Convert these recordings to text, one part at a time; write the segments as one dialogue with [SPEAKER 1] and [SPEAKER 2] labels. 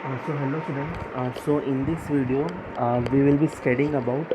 [SPEAKER 1] Hello students. In this video, we will be studying about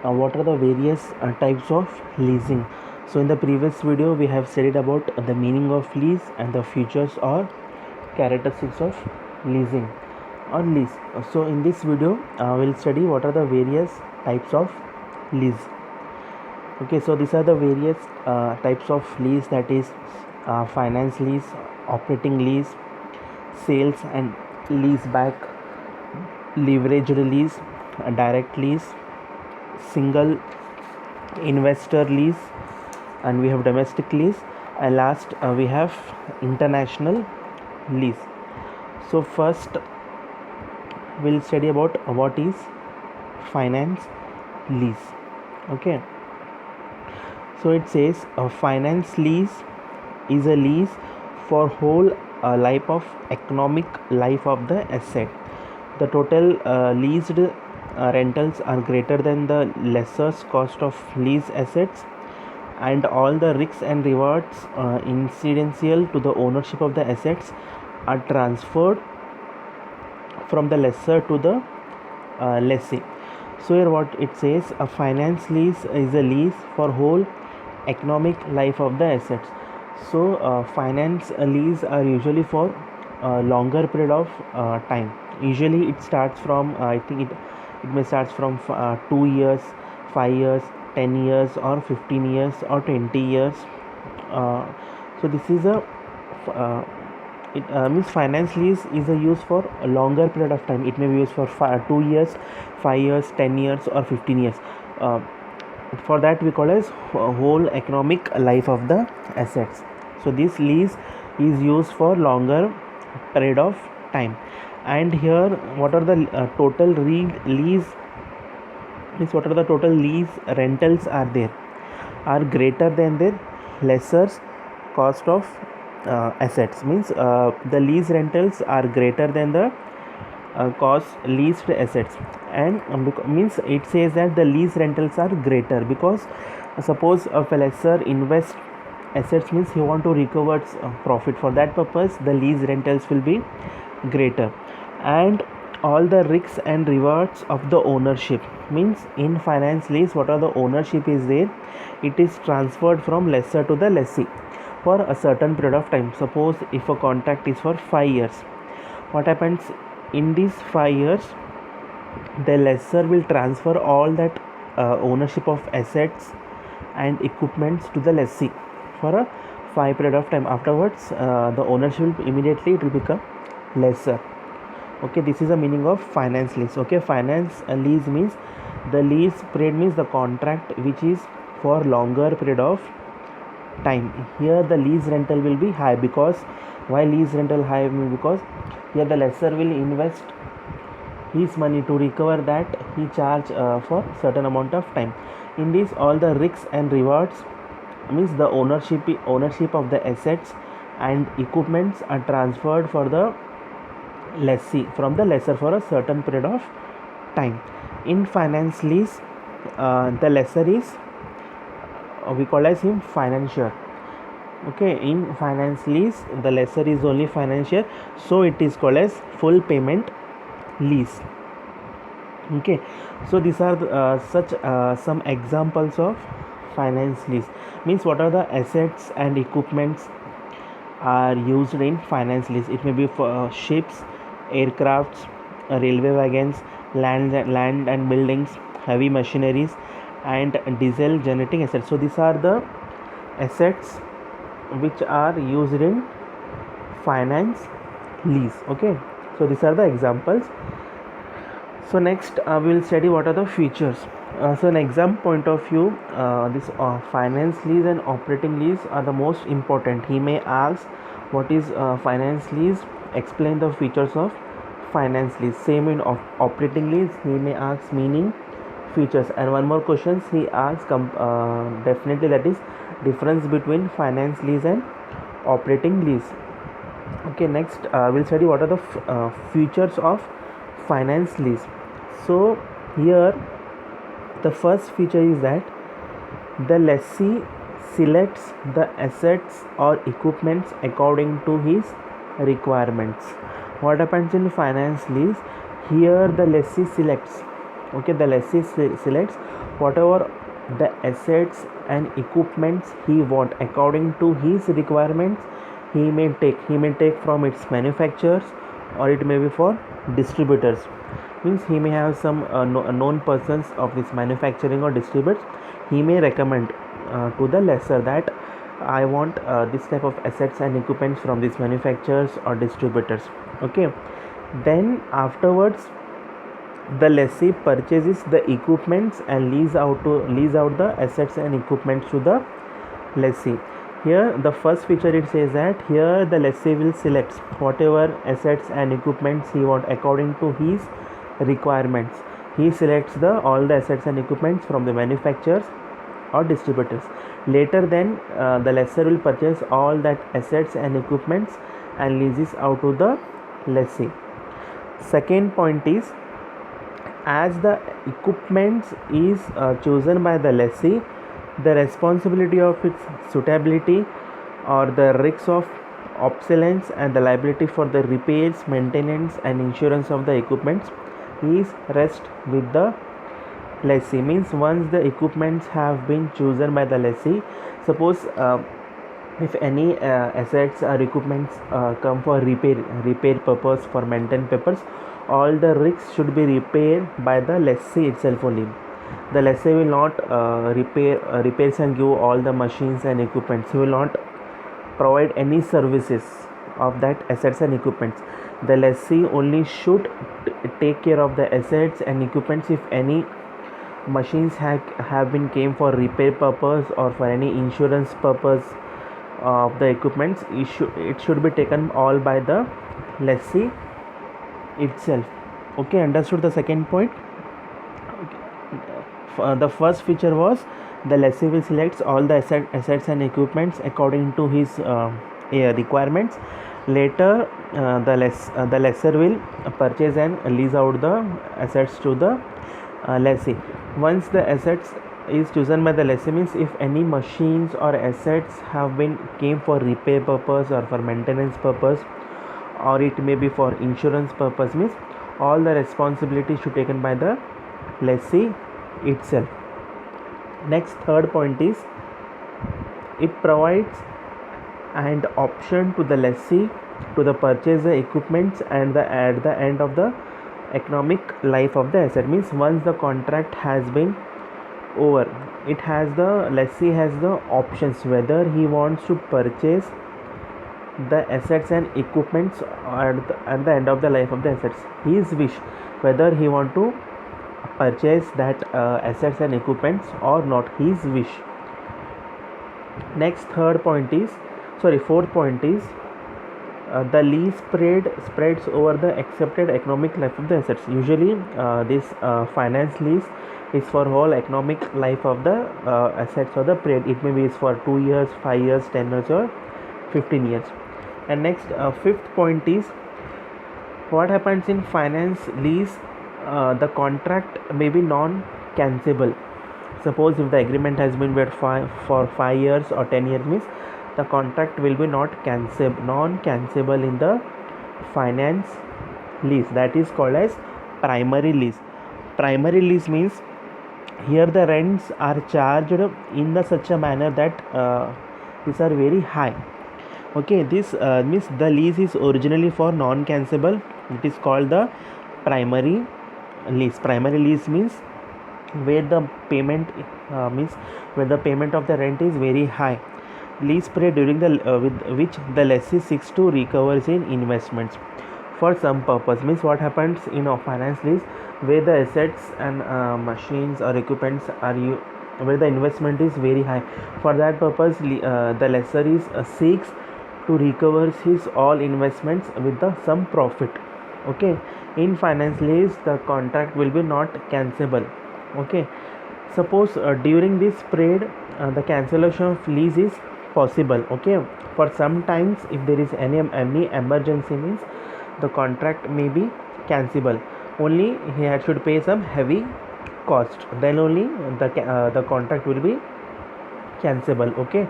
[SPEAKER 1] what are the various types of leasing. So in the previous video, we have studied about the meaning of lease and the features or characteristics of leasing or lease. In this video, we'll study what are the various types of lease. Okay, so these are the various types of lease, that is finance lease, operating lease, sales and lease back, leveraged lease, direct lease, single investor lease, and we have domestic lease, and last we have international lease. So first we'll study about what is finance lease. Okay, so it says a finance lease is a lease for whole life of economic life of the asset. The total leased rentals are greater than the lesser's cost of lease assets, and all the risks and rewards incidental to the ownership of the assets are transferred from the lessor to the lessee. So here what it says, a finance lease is a lease for whole economic life of the assets. So finance lease are usually for longer period of time. Usually it starts from I think it may starts from 2 years, 5 years, 10 years, or 15 years, or 20 years. uh, so this is a uh, it means finance lease is a use for a longer period of time. It may be used for 2 years, 5 years, 10 years, or 15 years. uh, for that we call as whole economic life of the assets. So this lease is used for longer period of time. And here what are the total lease means what are the total lease rentals are there are greater than the lesser's cost of assets. Means the lease rentals are greater than the cost leased assets. And means it says that the lease rentals are greater because suppose if a lessor invest assets, means he want to recover profit. For that purpose the lease rentals will be greater. And all the risks and rewards of the ownership, means in finance lease what are the ownership is there, it is transferred from lessor to the lessee for a certain period of time. Suppose if a contract is for 5 years, what happens in these 5 years, the lessor will transfer all that ownership of assets and equipments to the lessee for a 5 period of time. Afterwards the ownership will immediately it will become lesser. Okay, this is the meaning of finance lease. Okay, finance lease means the lease period means the contract which is for longer period of time. Here the lease rental will be high. Because why lease rental high? Because here the lessor will invest his money to recover that he charge for certain amount of time. In this all the risks and rewards, means the ownership of the assets and equipments are transferred for the lessee from the lessor for a certain period of time. In finance lease the lessor is we call as him financier. Okay, in finance lease the lessor is only financier, so it is called as full payment lease. Okay, so these are such some examples of finance lease. Means what are the assets and equipments are used in finance lease. It may be for ships, aircrafts, railway wagons, land and buildings, heavy machineries, and diesel generating assets. So these are the assets which are used in finance lease. Okay, so these are the examples. So next we will study what are the features. So in exam point of view, this finance lease and operating lease are the most important. He may ask what is finance lease, explain the features of finance lease. Same in operating lease, he may ask meaning, features, and one more questions he asks definitely, that is difference between finance lease and operating lease. Okay, next we'll study what are the features of finance lease. So here the first feature is that the lessee selects the assets or equipments according to his requirements. What happens in finance lease? Here the lessee selects, okay, the lessee selects whatever the assets and equipments he want according to his requirements. He may take from its manufacturers, or it may be for distributors. Means he may have some known persons of this manufacturing or distributors. He may recommend to the lessor that I want this type of assets and equipments from these manufacturers or distributors. Okay, then afterwards the lessee purchases the equipments and lease out the assets and equipments to the lessee. Here the first feature, it says that here the lessee will select whatever assets and equipments he want according to his requirements. He selects the all the assets and equipments from the manufacturers or distributors. Later then the lessor will purchase all that assets and equipments and leases out to the lessee. Second point is, as the equipments is chosen by the lessee, the responsibility of its suitability or the risks of obsolescence and the liability for the repairs, maintenance and insurance of the equipments is rest with the lessee. Means once the equipments have been chosen by the lessee, suppose if any assets or equipments come for repair purpose, for maintenance purpose, all the risks should be repaired by the lessee itself only. The lessee will not repairs and give all the machines and equipments. He will not provide any services of that assets and equipments. The lessee only should take care of the assets and equipments. If any machines have been came for repair purpose or for any insurance purpose of the equipments, it should be taken all by the lessee itself. Okay, understood the second point? The first feature was the lessee will select all the assets and equipments according to his requirements. Later the lessor will purchase and lease out the assets to the lessee. Once the assets is chosen by the lessee, means if any machines or assets have been came for repair purpose or for maintenance purpose, or it may be for insurance purpose, means all the responsibility should be taken by the lessee itself. Next, third point is, it provides an option to the lessee to the purchase the equipments and at the end of the economic life of the asset. Means once the contract has been over, it has the lessee has the options whether he wants to purchase the assets and equipments at the end of the life of the assets. His wish whether he want to purchase that assets and equipments or not, his wish. Next, fourth point is the lease spreads over the accepted economic life of the assets. Usually this finance lease is for whole economic life of the assets or the period. It may be for 2 years, 5 years, 10 years or 15 years. And next, fifth point is, what happens in finance lease, the contract may be non-cancelable. Suppose if the agreement has been made for 5 years or 10 years, means the contract will be non-cancelable in the finance lease. That is called as primary lease. Primary lease means here the rents are charged in such a manner that these are very high. Okay, this means the lease is originally for non-cancelable. It is called the primary lease. Primary lease means where the payment of the rent is very high. Lease period during the with which the lessee seeks to recover in investments for some purpose. Means what happens in a finance lease, where the assets and machines or equipments are where the investment is very high. For that purpose, the lessor seeks to recover his all investments with some profit. Okay, in finance lease the contract will be not cancelable. Okay, suppose during this period the cancellation of lease is possible. Okay, for some times if there is any emergency, means the contract may be cancelable. Only he should pay some heavy cost, then only the contract will be cancelable. Okay,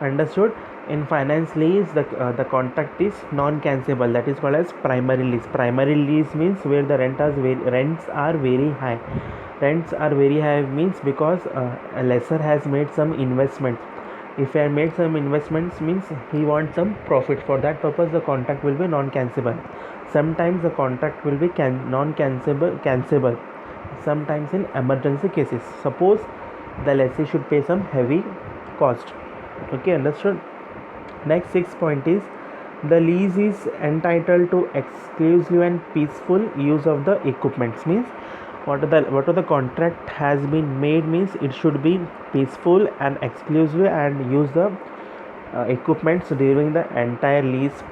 [SPEAKER 1] understood. In finance lease, the contract is non-cancelable. That is called as primary lease. Primary lease means where the rents are very high. Rents are very high means because a lessor has made some investments. If he had made some investments means he wants some profit. For that purpose, the contract will be non-cancelable. Sometimes the contract will be cancelable. Sometimes in emergency cases. Suppose the lessee should pay some heavy cost. Okay, understood. Next, sixth point is the lease is entitled to exclusive and peaceful use of the equipments. Means whatever the contract has been made means it should be peaceful and exclusive and use the equipments during the entire lease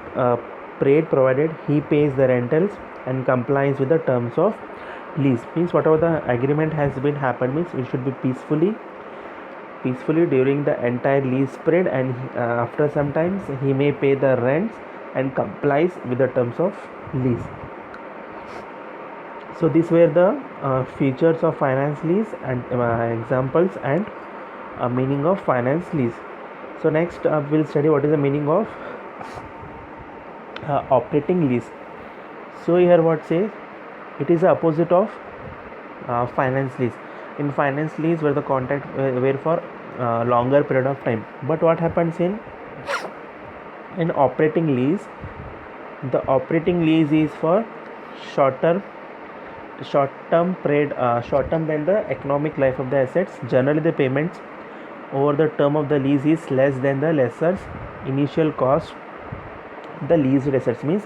[SPEAKER 1] period, provided he pays the rentals and complies with the terms of lease. Means whatever the agreement has been happened means it should be peacefully during the entire lease period, and after some times he may pay the rents and complies with the terms of lease. So these were the features of finance lease and examples and meaning of finance lease. So next we'll study what is the meaning of operating lease. So here what says, it is the opposite of finance lease. In finance lease where the contract were for longer period of time, but what happens in operating lease, the operating lease is for short term than the economic life of the assets. Generally the payments over the term of the lease is less than the lessor's initial cost. The leased assets means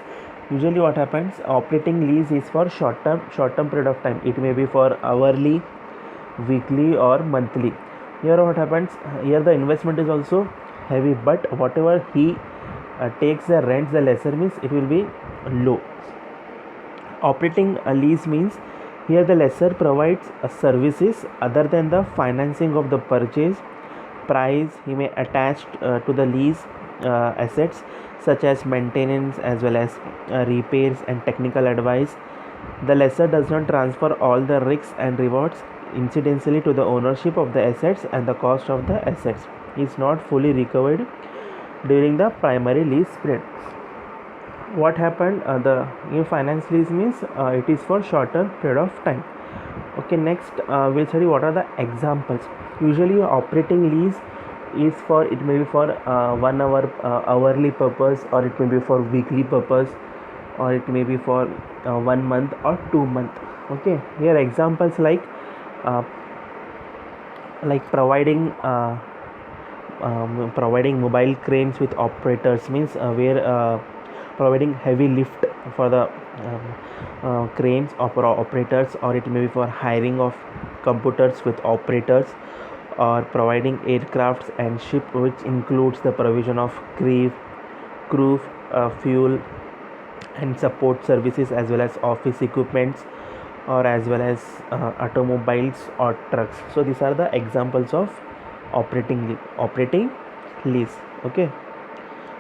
[SPEAKER 1] usually what happens, operating lease is for short term period of time. It may be for hourly, weekly or monthly. Here what happens, here the investment is also heavy, but whatever he takes the rents, the lessor means it will be low. Operating a lease means here the lessor provides services other than the financing of the purchase price. He may attach to the lease assets such as maintenance as well as repairs and technical advice. The lessor does not transfer all the risks and rewards incidentally to the ownership of the assets, and the cost of the assets is not fully recovered during the primary lease period. What happened, the new finance lease means it is for shorter period of time. Okay, next we'll study what are the examples. Usually operating lease is for, it may be for 1 hour hourly purpose, or it may be for weekly purpose, or it may be for 1 month or 2 month. Okay, here examples like providing mobile cranes with operators, means where providing heavy lift for the cranes or operators, or it may be for hiring of computers with operators, or providing aircrafts and ship, which includes the provision of crew, fuel and support services, as well as office equipments, or as well as automobiles or trucks. So these are the examples of operating lease. Okay,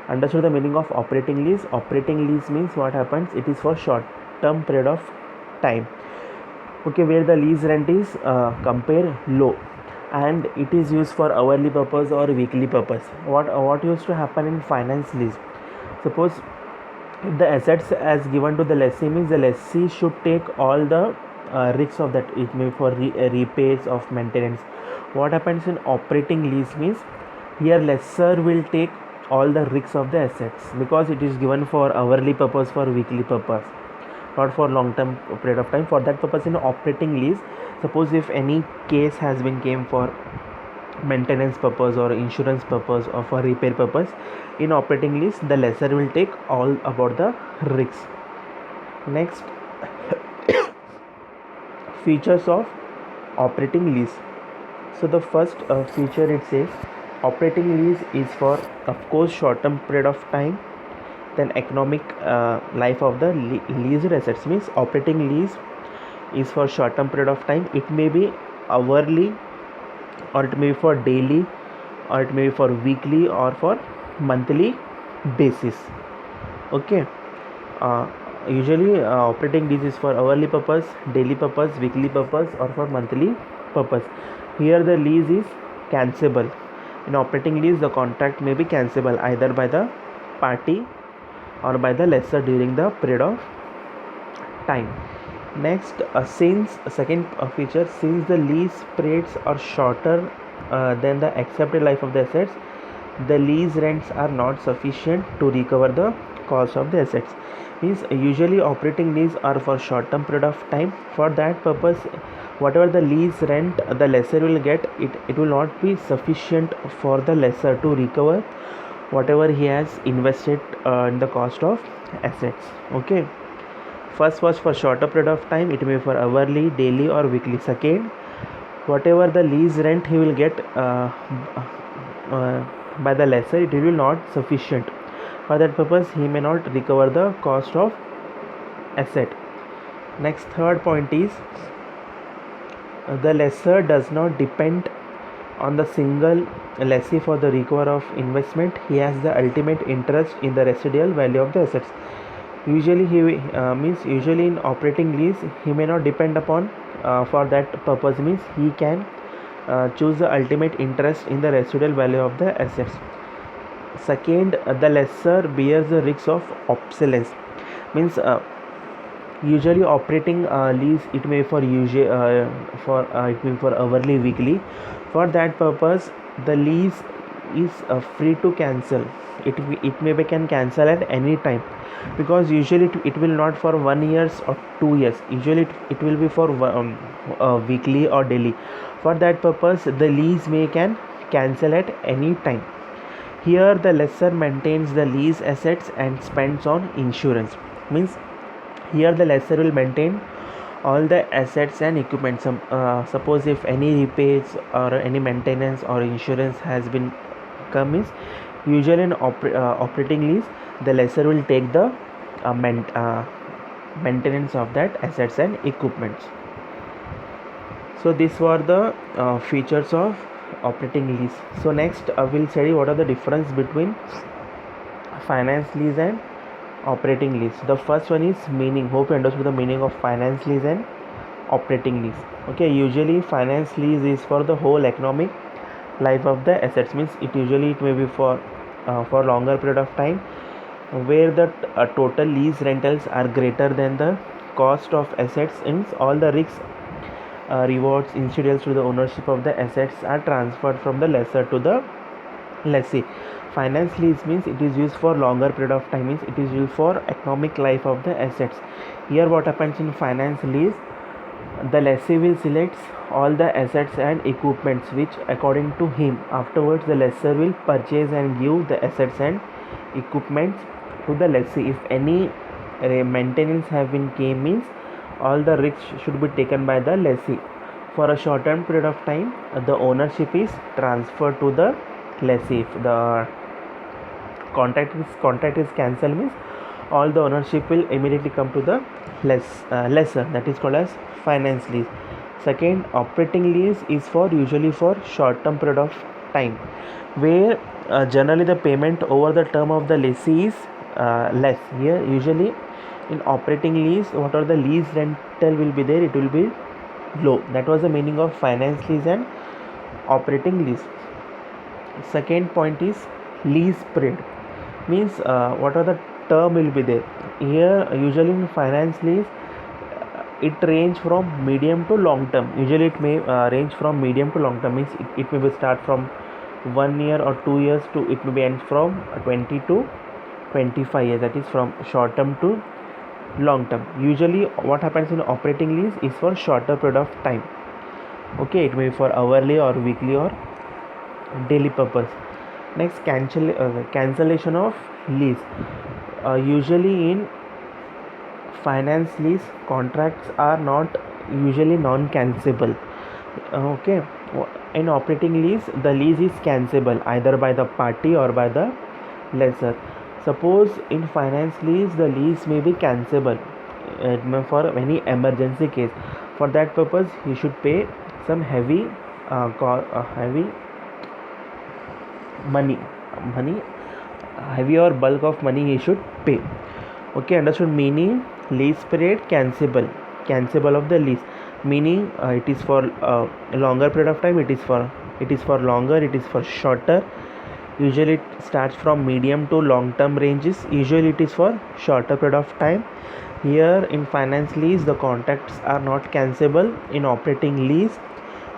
[SPEAKER 1] understood the meaning of operating lease. Operating lease means what happens, it is for short term period of time. Okay, where the lease rent is compare low, and it is used for hourly purpose or weekly purpose. What used to happen in finance lease, suppose if the assets as given to the lessee means the lessee should take all the risks of that. It may be for repairs of maintenance. What happens in operating lease means here lessor will take all the risks of the assets, because it is given for hourly purpose, for weekly purpose, not for long term period of time. For that purpose, in operating lease, suppose if any case has been came for maintenance purpose or insurance purpose or for repair purpose, in operating lease the lessor will take all about the risks. Next, features of operating lease. So the first feature, it says operating lease is for, of course, short term period of time. Then economic life of the leased assets, means operating lease is for short term period of time. It may be hourly, or it may be for daily, or it may be for weekly or for monthly basis. Okay, usually operating lease is for hourly purpose, daily purpose, weekly purpose, or for monthly purpose. Here the lease is cancelable. In operating lease, the contract may be cancelable either by the party or by the lessor during the period of time. Next, since second feature, since the lease periods are shorter than the accepted life of the assets, the lease rents are not sufficient to recover the cost of the assets. Means usually operating lease are for short term period of time. For that purpose, whatever the lease rent the lessor will get, it will not be sufficient for the lessor to recover whatever he has invested in the cost of assets. Okay, first was for shorter period of time, it may be for hourly, daily or weekly. Second, whatever the lease rent he will get by the lessor, it will not sufficient. For that purpose, he may not recover the cost of asset. Next, third point is the lessor does not depend on the single lessee for the recovery of investment. He has the ultimate interest in the residual value of the assets. Usually usually in operating lease he may not depend upon for that purpose, means he can choose the ultimate interest in the residual value of the assets. Second, the lessor bears the risk of obsolescence. Means usually operating lease, it may for it may for hourly, weekly. For that purpose, the lease is free to cancel. It may be can cancel at any time, because usually it will not for 1 year or 2 years. Usually it will be for weekly or daily. For that purpose, the lease may can cancel at any time. Here the lessor maintains the lease assets and spends on insurance. Means here the lessor will maintain all the assets and equipment. Suppose if any repairs or any maintenance or insurance has been come, is usually in operating lease, the lessor will take the maintenance of that assets and equipments. So these were the features of operating lease. So next I will study what are the difference between finance lease and operating lease. The first one is meaning. Hope you understood the meaning of finance lease and operating lease. Okay, usually finance lease is for the whole economic life of the assets. Means it may be for longer period of time, where the total lease rentals are greater than the cost of assets. Means all the risks, rewards, incidentals to the ownership of the assets are transferred from the lessor to the lessee. Finance lease means it is used for longer period of time, means it is used for economic life of the assets. Here what happens in finance lease, the lessee will select all the assets and equipments which according to him. Afterwards the lessor will purchase and give the assets and equipments to the lessee. If any maintenance have been came, means all the risks should be taken by the lessee. For a short term period of time, the ownership is transferred to the lessee. If the contract is cancelled, means all the ownership will immediately come to the lessor. That is called as finance lease. Second, operating lease is usually for short term period of time, where generally the payment over the term of the lessee is less. Here usually in operating lease, what are the lease rental will be there, it will be low. That was the meaning of finance lease and operating lease. Second point is lease period. Means what are the term will be there. Here usually in finance lease, it range from medium to long term. Usually it may range from medium to long term, means it may be start from 1 year or 2 years to it may be end from 20 to 25 years. That is from short term to long term. Usually what happens in operating lease is for shorter period of time. Okay, it may be for hourly or weekly or daily purpose. Next, cancellation of lease. Usually in finance lease, contracts are not usually non-cancelable. Okay, in operating lease, the lease is cancelable either by the party or by the lessor. Suppose in finance lease, the lease may be cancelable for any emergency case. For that purpose, you should pay some heavy money, heavy or bulk of money he should pay. Okay, understood meaning. Lease period cancelable of the lease, meaning it is for a longer period of time, it is for it is for longer, it is for shorter. Usually it starts from medium to long term ranges. Usually it is for shorter period of time. Here in finance lease, the contracts are not cancelable. In operating lease,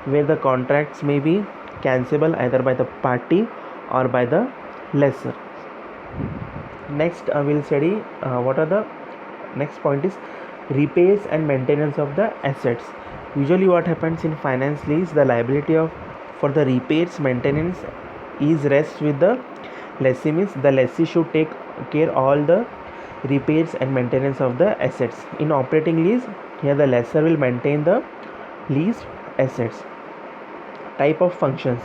[SPEAKER 1] where the contracts may be cancelable either by the party or by the lessor. Next we'll study what are the next point is repairs and maintenance of the assets. Usually what happens in finance lease, the liability of for the repairs maintenance is rests with the lessee, means the lessee should take care all the repairs and maintenance of the assets. In operating lease, here the lessor will maintain the leased assets. Type of functions,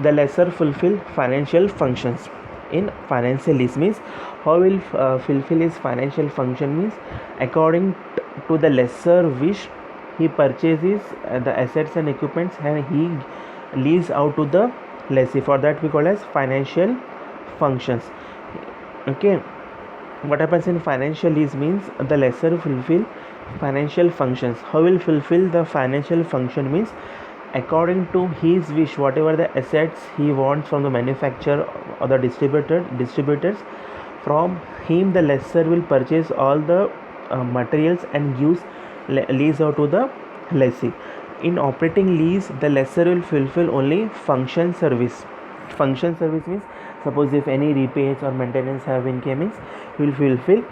[SPEAKER 1] the lessor fulfill financial functions. In financial lease means how will fulfill his financial function means according to the lessor wish, he purchases the assets and equipments and he lease out to the lessee. For that we call as financial functions. Okay, what happens in financial lease means the lessor fulfill financial functions. How will fulfill the financial function means according to his wish, whatever the assets he wants from the manufacturer or the distributors, from him the lessor will purchase all the materials and gives lease out to the lessee. In operating lease, the lessor will fulfill only function service. Function service means suppose if any repairs or maintenance have been came, he will fulfill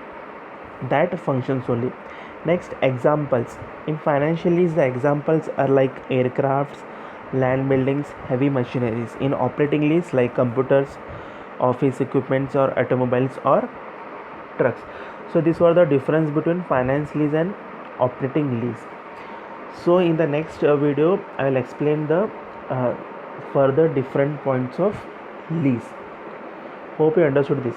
[SPEAKER 1] that functions only. Next, examples. In financial lease, the examples are like aircrafts, land buildings, heavy machineries. In operating lease, like computers, office equipments, or automobiles or trucks. So these were the difference between finance lease and operating lease. So in the next video, I will explain the further different points of lease. Hope you understood this.